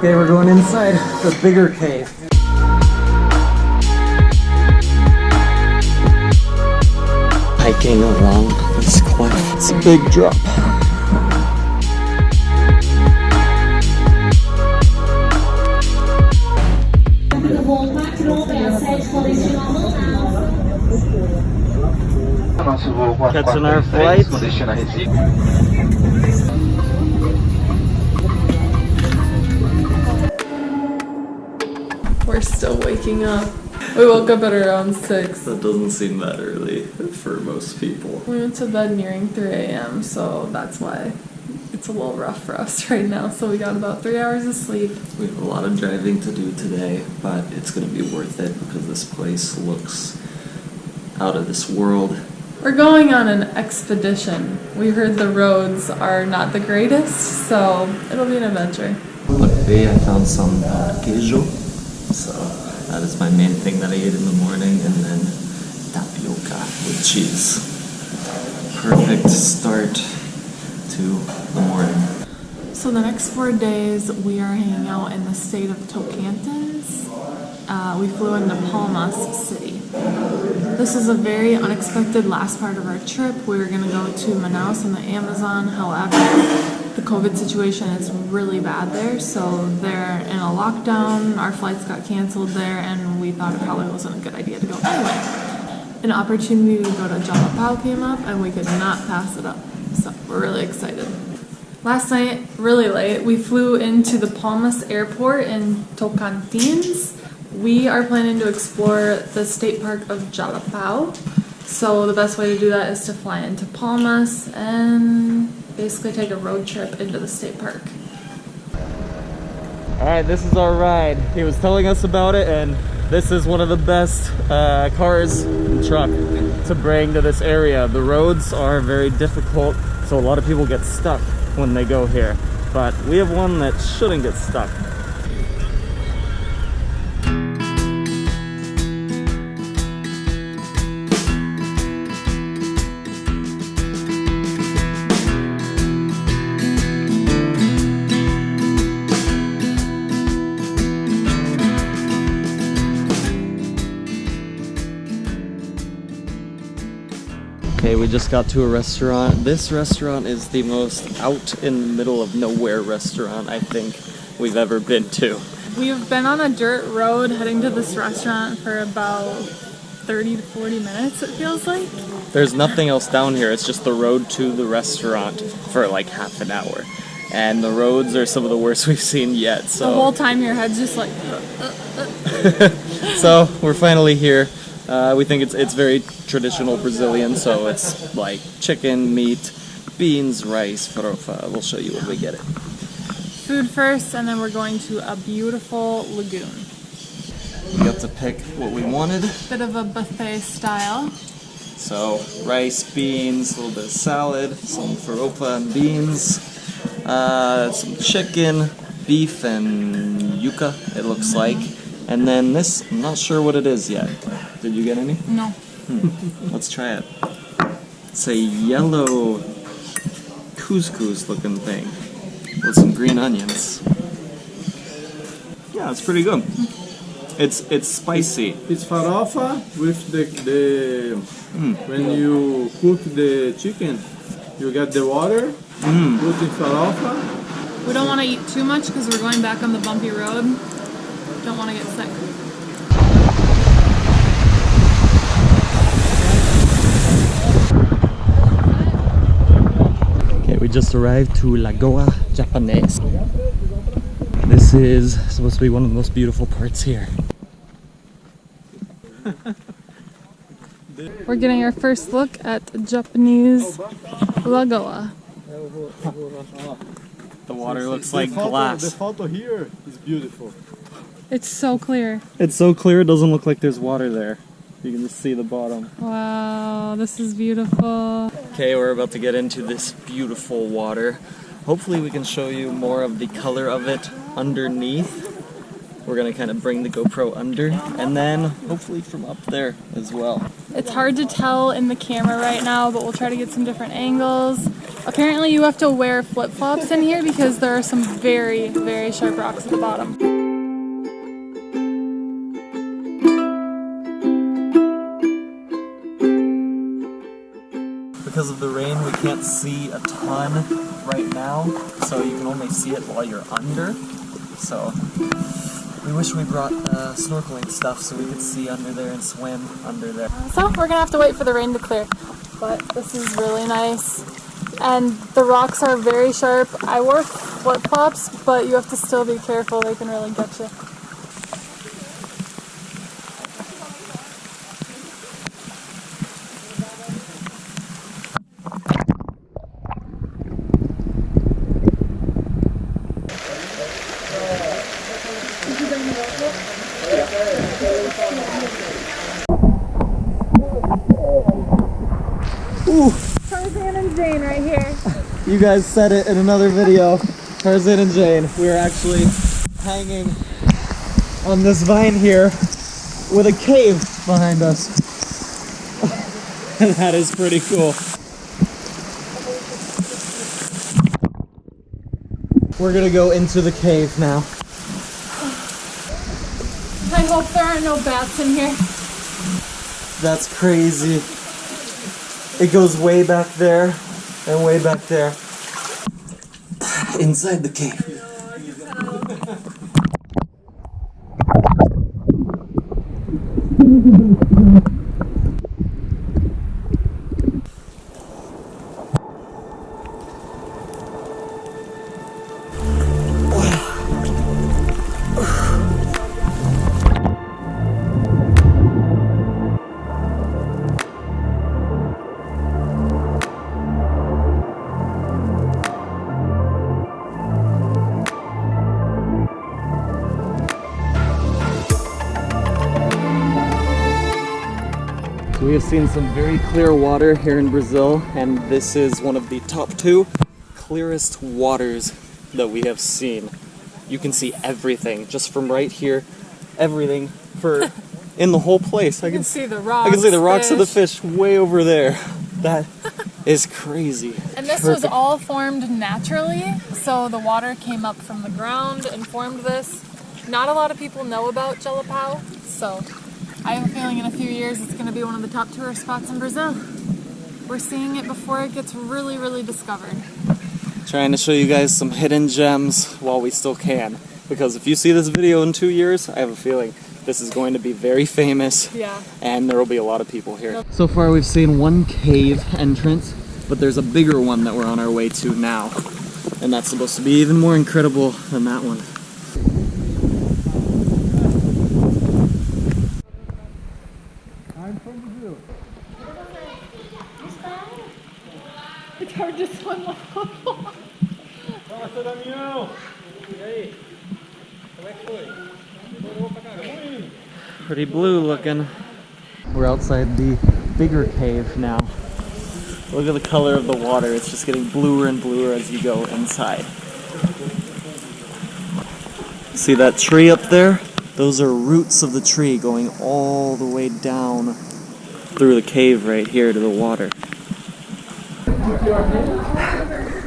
Okay, we're going inside the bigger cave. Hiking along this cliff. It's a big drop. Catching our flight. We're still waking up. We woke up at around 6. That doesn't seem that early for most people. We went to bed nearing 3 a.m. so that's why it's a little rough for us right now. So we got about 3 hours of sleep. We have a lot of driving to do today, but it's going to be worth it because this place looks out of this world. We're going on an expedition. We heard the roads are not the greatest, so it'll be an adventure. Look, today I found some queijo, so that is my main thing that I ate in the morning, and then tapioca with cheese. Perfect start to the morning. So the next 4 days we are hanging out in the state of Tocantins. We flew into Palmas City. This is a very unexpected last part of our trip. We were going to go to Manaus in the Amazon. However, the COVID situation is really bad there, so they're in a lockdown. Our flights got canceled there, and we thought it probably wasn't a good idea to go anyway. An opportunity to go to Jalapao came up, and we could not pass it up. So we're really excited. Last night, really late, we flew into the Palmas airport in Tocantins. We are planning to explore the state park of Jalapao. So the best way to do that is to fly into Palmas and basically take a road trip into the state park. Alright, this is our ride. He was telling us about it, and this is one of the best cars and truck to bring to this area. The roads are very difficult, so a lot of people get stuck when they go here. But we have one that shouldn't get stuck. Okay, we just got to a restaurant. This restaurant is the most out in the middle of nowhere restaurant I think we've ever been to. We've been on a dirt road heading to this restaurant for about 30 to 40 minutes, it feels like. There's nothing else down here. It's just the road to the restaurant for like half an hour. And the roads are some of the worst we've seen yet. So the whole time your head's just like... So we're finally here. We think it's very traditional Brazilian, so it's like chicken, meat, beans, rice, farofa. We'll show you when we get it. Food first, and then we're going to a beautiful lagoon. We got to pick what we wanted. Bit of a buffet style. So rice, beans, a little bit of salad, some farofa and beans, some chicken, beef, and yuca, it looks like. And then this, I'm not sure what it is yet. Did you get any? No. Let's try it. It's a yellow couscous looking thing with some green onions. Yeah, it's pretty good. It's spicy. It's farofa with the when you cook the chicken, you get the water, put in farofa. We don't want to eat too much because we're going back on the bumpy road. Don't want to get sick. Okay, we just arrived to Lagoa Japonês. This is supposed to be one of the most beautiful parts here. We're getting our first look at Japanese lagoa. The water looks like glass. The photo here is beautiful. It's so clear. It's so clear it doesn't look like there's water there. You can just see the bottom. Wow, this is beautiful. Okay, we're about to get into this beautiful water. Hopefully we can show you more of the color of it underneath. We're gonna kind of bring the GoPro under, and then hopefully from up there as well. It's hard to tell in the camera right now, but we'll try to get some different angles. Apparently you have to wear flip-flops in here because there are some very, very sharp rocks at the bottom. Because of the rain, we can't see a ton right now, so you can only see it while you're under. So we wish we brought snorkeling stuff so we could see under there and swim under there. So we're gonna have to wait for the rain to clear, but this is really nice. And the rocks are very sharp. I wore flip-flops, but you have to still be careful. They can really get you. Ooh. Tarzan and Jane right here. You guys said it in another video. Tarzan and Jane. We are actually hanging on this vine here with a cave behind us. That is pretty cool. We're gonna go into the cave now. I hope there are no bats in here. That's crazy. It goes way back there and way back there. Inside the cave. We have seen some very clear water here in Brazil, and this is one of the top 2 clearest waters that we have seen. You can see everything just from right here, everything for in the whole place. I can see the rocks. I can see the rocks fish. of the fish way over there. That is crazy. And this was all formed naturally, so the water came up from the ground and formed this. Not a lot of people know about Jalapao, so I have a feeling in a few years it's going to be one of the top tourist spots in Brazil. We're seeing it before it gets really, really discovered. Trying to show you guys some hidden gems while we still can. Because if you see this video in 2 years, I have a feeling this is going to be very famous. Yeah. And there will be a lot of people here. So far we've seen one cave entrance, but there's a bigger one that we're on our way to now. And that's supposed to be even more incredible than that one. It's hard to swim with football. Pretty blue looking. We're outside the bigger cave now. Look at the color of the water. It's just getting bluer and bluer as you go inside. See that tree up there? Those are roots of the tree going all the way down through the cave right here to the water.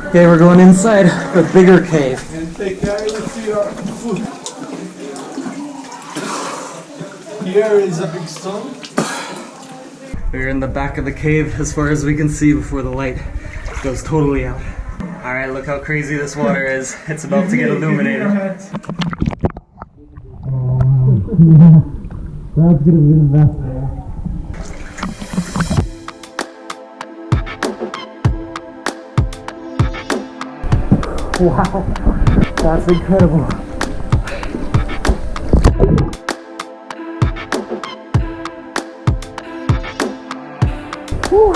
Okay, we're going inside the bigger cave. And take care of your food. Here is a big stone. We're in the back of the cave as far as we can see before the light goes totally out. Alright, look how crazy this water is. It's about to get illuminated. That's gonna be the best. Wow, that's incredible. Whew.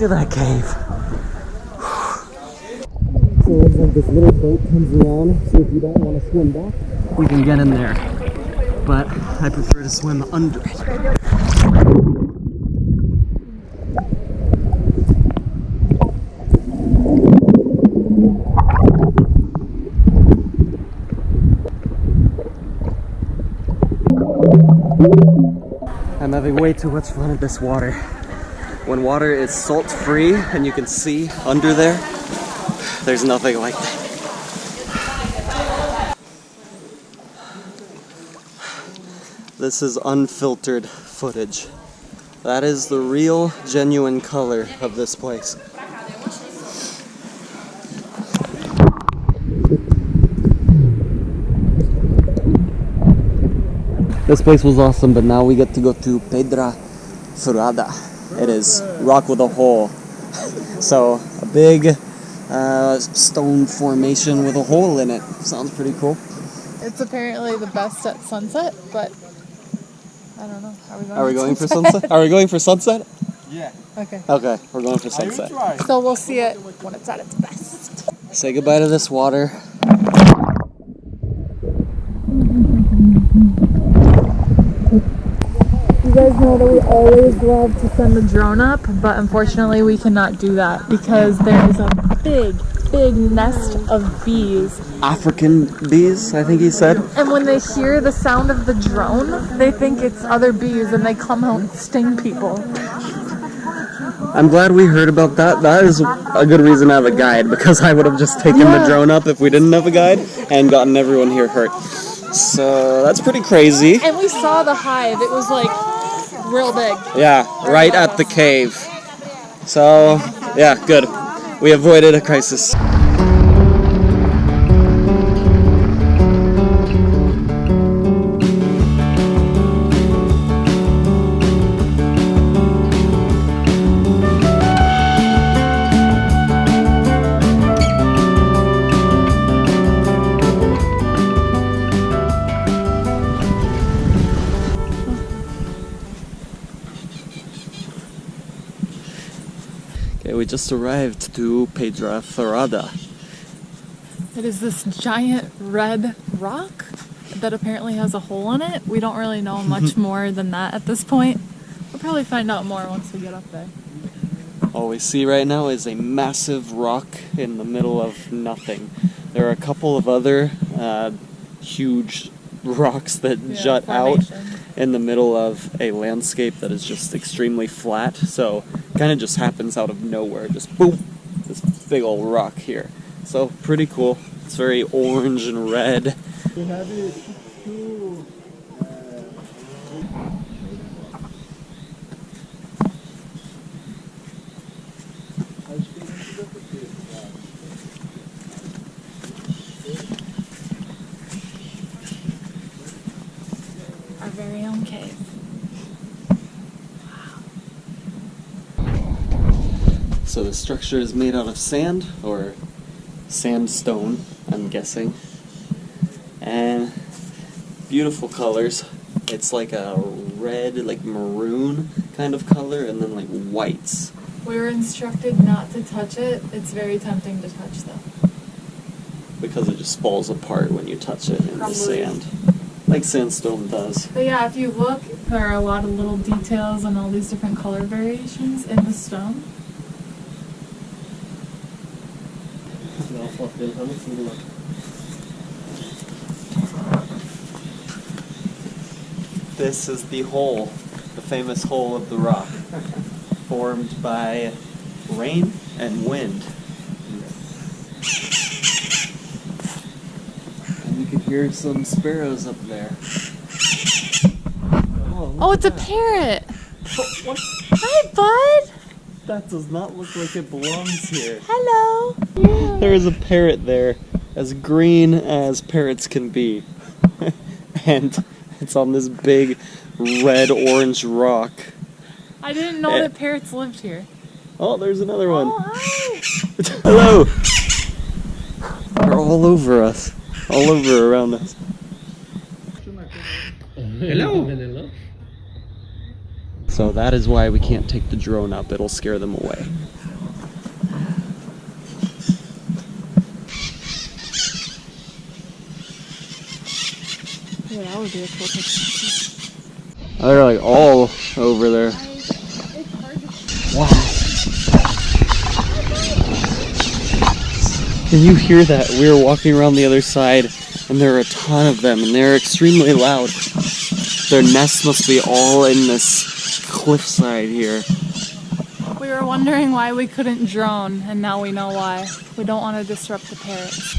Look at that cave. So it's like this little boat comes around, so if you don't want to swim back, you can get in there. But I prefer to swim under it. I'm having way too much fun at this water. When water is salt-free and you can see under there, there's nothing like that. This is unfiltered footage. That is the real, genuine color of this place. This place was awesome, but now we get to go to Pedra Furada. It is rock with a hole. So, a big stone formation with a hole in it. Sounds pretty cool. It's apparently the best at sunset, but I don't know. Are we going for sunset? Are we going for sunset? Yeah. Okay. Okay, we're going for sunset. So we'll see it when it's at its best. Say goodbye to this water. You guys know that we always love to send the drone up, but unfortunately we cannot do that because there is a big nest of bees. African bees, I think he said. And when they hear the sound of the drone, they think it's other bees and they come out and sting people. I'm glad we heard about that. That is a good reason to have a guide, because I would have just taken the drone up if we didn't have a guide and gotten everyone here hurt. So that's pretty crazy. And we saw the hive. It was like real big. Yeah, right at the cave. So, yeah, good. We avoided a crisis. Okay, we just arrived to Pedra Furada. It is this giant red rock that apparently has a hole in it. We don't really know much more than that at this point. We'll probably find out more once we get up there. All we see right now is a massive rock in the middle of nothing. There are a couple of other huge rocks that jut out in the middle of a landscape that is just extremely flat, so kind of just happens out of nowhere, just boom, this big old rock here. So pretty cool. It's very orange and red. We have two Our very own cave. So the structure is made out of sand, or sandstone, I'm guessing. And beautiful colors. It's like a red, like maroon kind of color, and then like whites. We were instructed not to touch it. It's very tempting to touch though. Because it just falls apart when you touch it in the Probably. sand. Like sandstone does. But yeah, if you look, there are a lot of little details and all these different color variations in the stone. This is the hole, the famous hole of the rock, formed by rain and wind. And you can hear some sparrows up there. Oh, it's a parrot! What? Hi, bud! That does not look like it belongs here. Hello! There is a parrot there, as green as parrots can be. And it's on this big red-orange rock. I didn't know that parrots lived here. Oh, there's another one. Oh, hi! Hello! They're all over us. All over around us. So So that is why we can't take the drone up. It'll scare them away. Yeah, that would be a cool picture. They're like all over there. Wow. Can you hear that? We were walking around the other side and there are a ton of them and they're extremely loud. Their nests must be all in this cliffside here. We were wondering why we couldn't drone, and now we know why. We don't want to disrupt the parrots.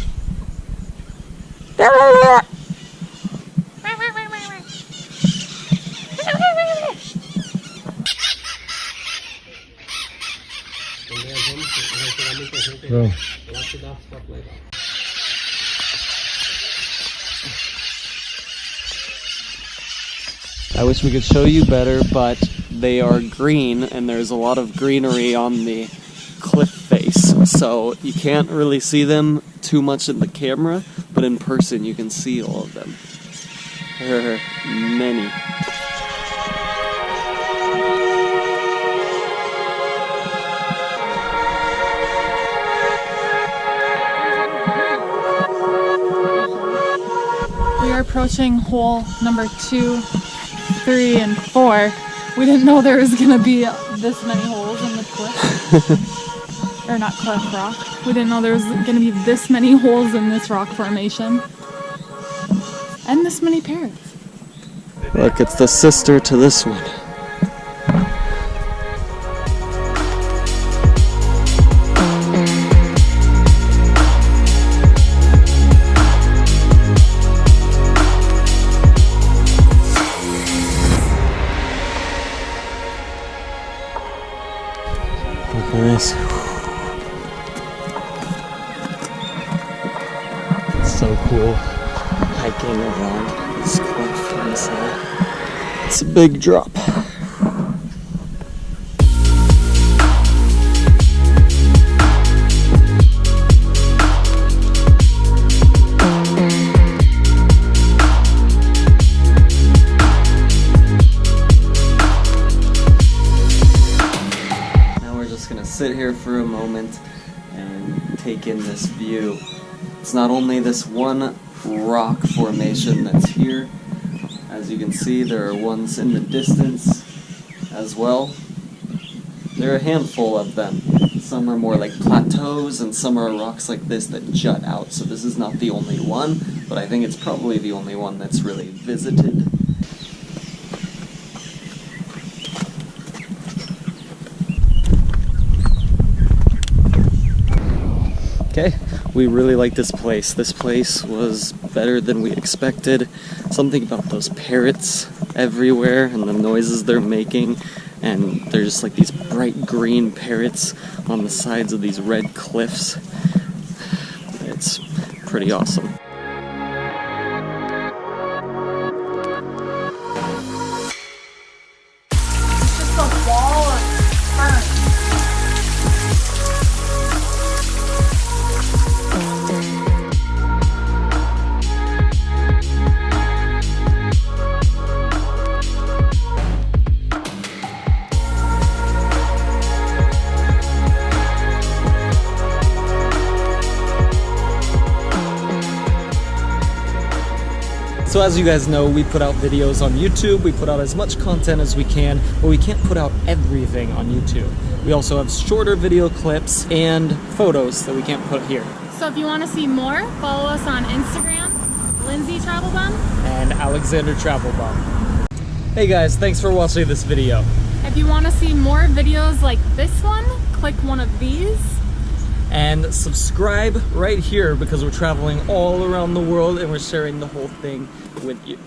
I wish we could show you better, but they are green and there's a lot of greenery on the cliff face, so you can't really see them too much in the camera, but in person you can see all of them. There are many. We are approaching hole number 2, 3, and 4. We didn't know there was gonna be this many holes in the cliff. Or not cliff, rock. We didn't know there was gonna be this many holes in this rock formation. And this many parrots. Look, it's the sister to this one. Look at this. It's so cool hiking around this cliff on the side. It's a big drop. Sit here for a moment and take in this view. It's not only this one rock formation that's here. As you can see, there are ones in the distance as well. There are a handful of them. Some are more like plateaus and some are rocks like this that jut out. So this is not the only one, but I think it's probably the only one that's really visited. Okay, we really like this place. This place was better than we expected. Something about those parrots everywhere and the noises they're making, and they're just like these bright green parrots on the sides of these red cliffs. It's pretty awesome. So as you guys know, we put out videos on YouTube, we put out as much content as we can, but we can't put out everything on YouTube. We also have shorter video clips and photos that we can't put here. So if you want to see more, follow us on Instagram, Lindsay Travelbum, and Alexander Travelbum. Hey guys, thanks for watching this video. If you want to see more videos like this one, click one of these. And subscribe right here because we're traveling all around the world and we're sharing the whole thing with you.